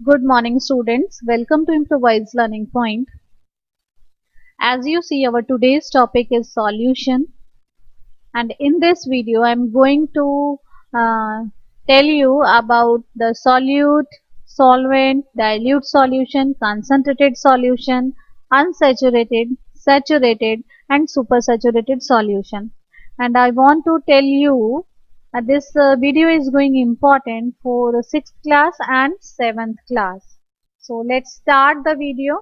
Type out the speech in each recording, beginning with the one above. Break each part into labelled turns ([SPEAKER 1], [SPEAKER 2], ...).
[SPEAKER 1] Good morning, students. Welcome to Improvised Learning Point. As you see, our today's topic is solution, and in this video, I'm going to tell you about the solute, solvent, dilute solution, concentrated solution, unsaturated, saturated, and supersaturated solution. And I want to tell you this video is going important for 6th class and 7th class. So let's start the video.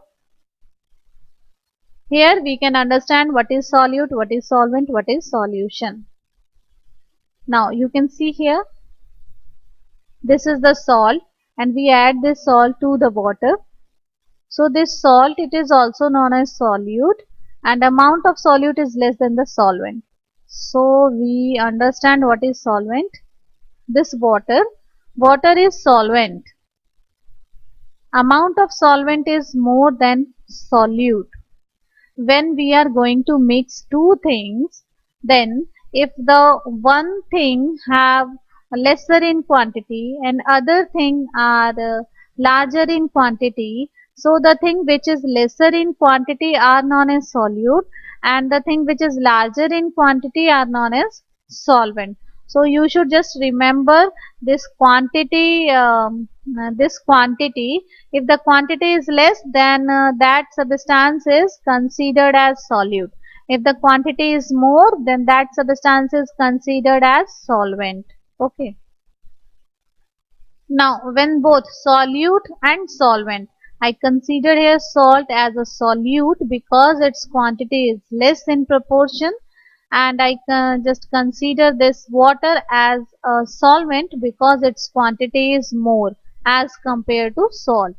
[SPEAKER 1] Here we can understand what is solute, what is solvent, what is solution. Now you can see here, this is the salt and we add this salt to the water. So this salt, it is also known as solute, and amount of solute is less than the solvent. So we understand what is solvent. This water is solvent. Amount of solvent is more than solute. When we are going to mix two things, then if the one thing have lesser in quantity and other thing are larger in quantity, so the thing which is lesser in quantity are known as solute and the thing which is larger in quantity are known as solvent. So you should just remember this quantity, if the quantity is less, then that substance is considered as solute. If the quantity is more, then that substance is considered as solvent. Okay. Now, when both solute and solvent, I consider here salt as a solute because its quantity is less in proportion, and I just consider this water as a solvent because its quantity is more as compared to salt.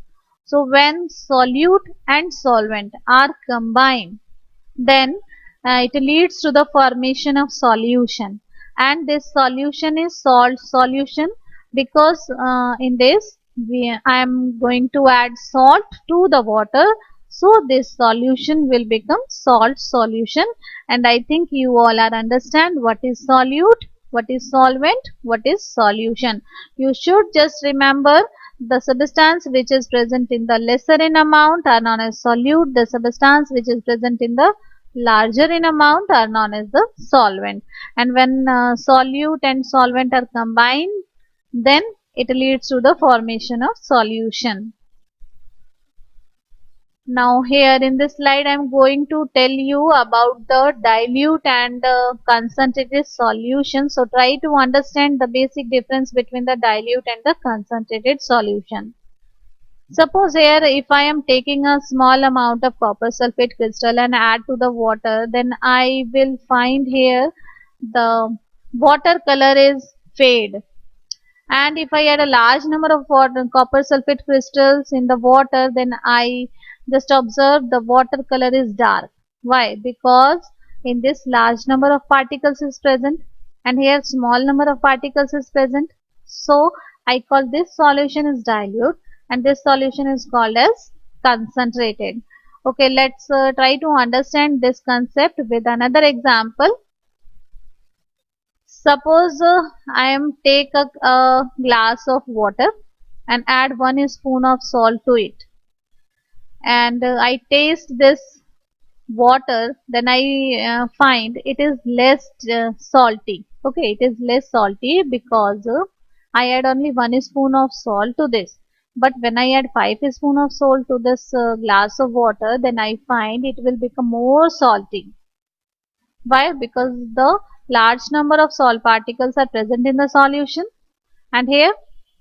[SPEAKER 1] So when solute and solvent are combined, then it leads to the formation of solution, and this solution is salt solution because in this I am going to add salt to the water, so this solution will become salt solution. And I think you all are understand what is solute, what is solvent, what is solution. You should just remember the substance which is present in the lesser in amount are known as solute, the substance which is present in the larger in amount are known as the solvent. And when solute and solvent are combined, then it leads to the formation of solution. Now here in this slide I am going to tell you about the dilute and concentrated solution. So try to understand the basic difference between the dilute and the concentrated solution. Suppose here if I am taking a small amount of copper sulfate crystal and add to the water, then I will find here the water color is fade. And if I add a large number of copper sulfate crystals in the water, then I just observe the water color is dark. Why? Because in this large number of particles is present and here small number of particles is present. So I call this solution is dilute and this solution is called as concentrated. Okay, let's try to understand this concept with another example. Suppose I am take a glass of water and add 1 spoon of salt to it, and I taste this water, then I find it is less salty. Okay, it is less salty because I add only 1 spoon of salt to this. But when I add 5 spoon of salt to this glass of water, then I find it will become more salty. Why? Because the large number of salt particles are present in the solution and here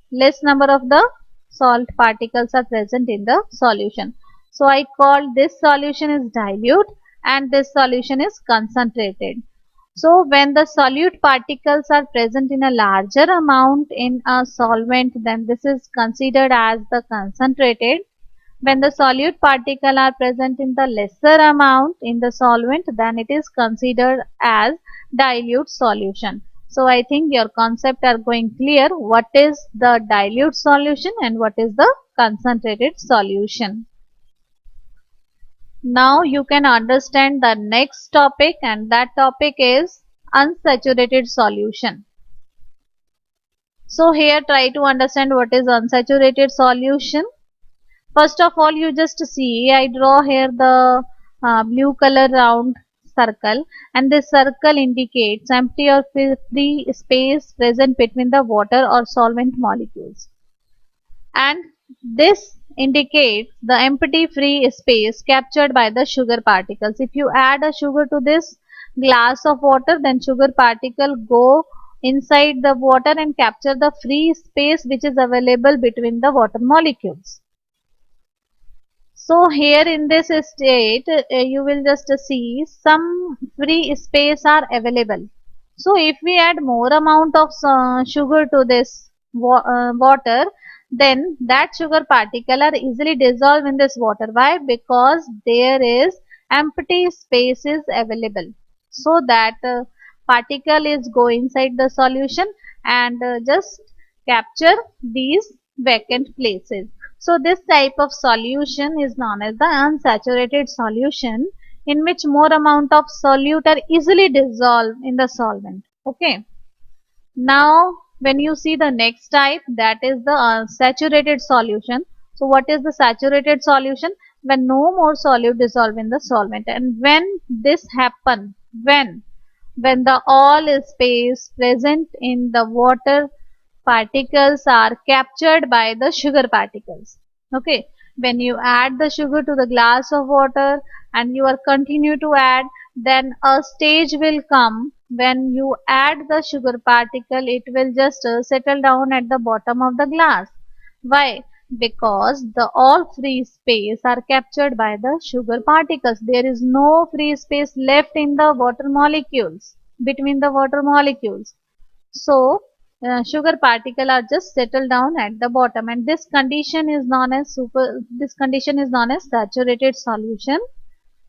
[SPEAKER 1] less number of the salt particles are present in the solution. So I call this solution is dilute and this solution is concentrated. So when the solute particles are present in a larger amount in a solvent, then this is considered as the concentrated. When the solute particles are present in the lesser amount in the solvent, then it is considered as dilute solution. So I think your concept are going clear. What is the dilute solution and what is the concentrated solution? Now you can understand the next topic, and that topic is unsaturated solution. So here try to understand what is unsaturated solution. First of all, you just see, I draw here the blue color round circle, and this circle indicates empty or free space present between the water or solvent molecules. And this indicates the empty free space captured by the sugar particles. If you add a sugar to this glass of water, then sugar particle go inside the water and capture the free space which is available between the water molecules. So here in this state, you will just see some free space are available. So if we add more amount of sugar to this water, then that sugar particle are easily dissolved in this water. Why? Because there is empty spaces available. So that particle is go inside the solution and just capture these vacant places. So this type of solution is known as the unsaturated solution, in which more amount of solute are easily dissolved in the solvent. Okay. Now when you see the next type, that is the saturated solution. So what is the saturated solution? When no more solute dissolve in the solvent, and when this happen, when the all space present in the water particles are captured by the sugar particles. Okay, when you add the sugar to the glass of water and you are continue to add, then a stage will come when you add the sugar particle, it will just settle down at the bottom of the glass. Why? Because the all free space are captured by the sugar particles. There is no free space left in the water molecules, between the water molecules. So sugar particle are just settled down at the bottom, and this condition is known as saturated solution.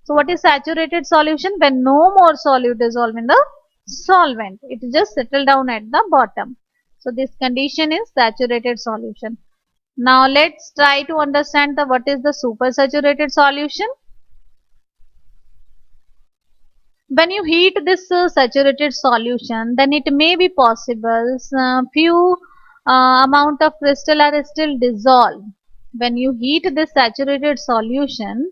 [SPEAKER 1] So what is saturated solution? When no more solute dissolve in the solvent, it just settle down at the bottom. So this condition is saturated solution. Now let's try to understand the what is the supersaturated solution. When you heat this saturated solution, then it may be possible few amount of crystal are still dissolved. When you heat this saturated solution,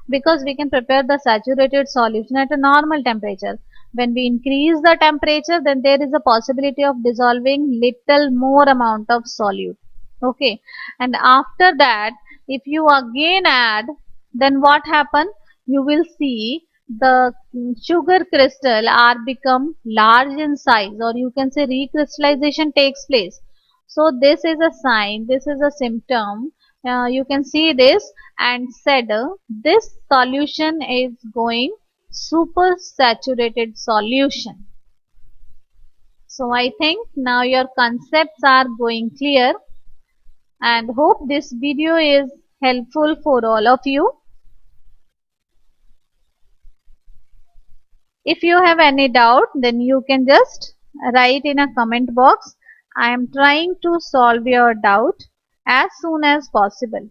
[SPEAKER 1] because we can prepare the saturated solution at a normal temperature. When we increase the temperature, then there is a possibility of dissolving little more amount of solute. Okay, and after that, if you again add, then what happen? You will see the sugar crystal are become large in size, or you can say recrystallization takes place. So this is a sign, this is a symptom. You can see this and said this solution is going super saturated solution. So I think now your concepts are going clear, and hope this video is helpful for all of you. If you have any doubt, then you can just write in a comment box. I am trying to solve your doubt as soon as possible.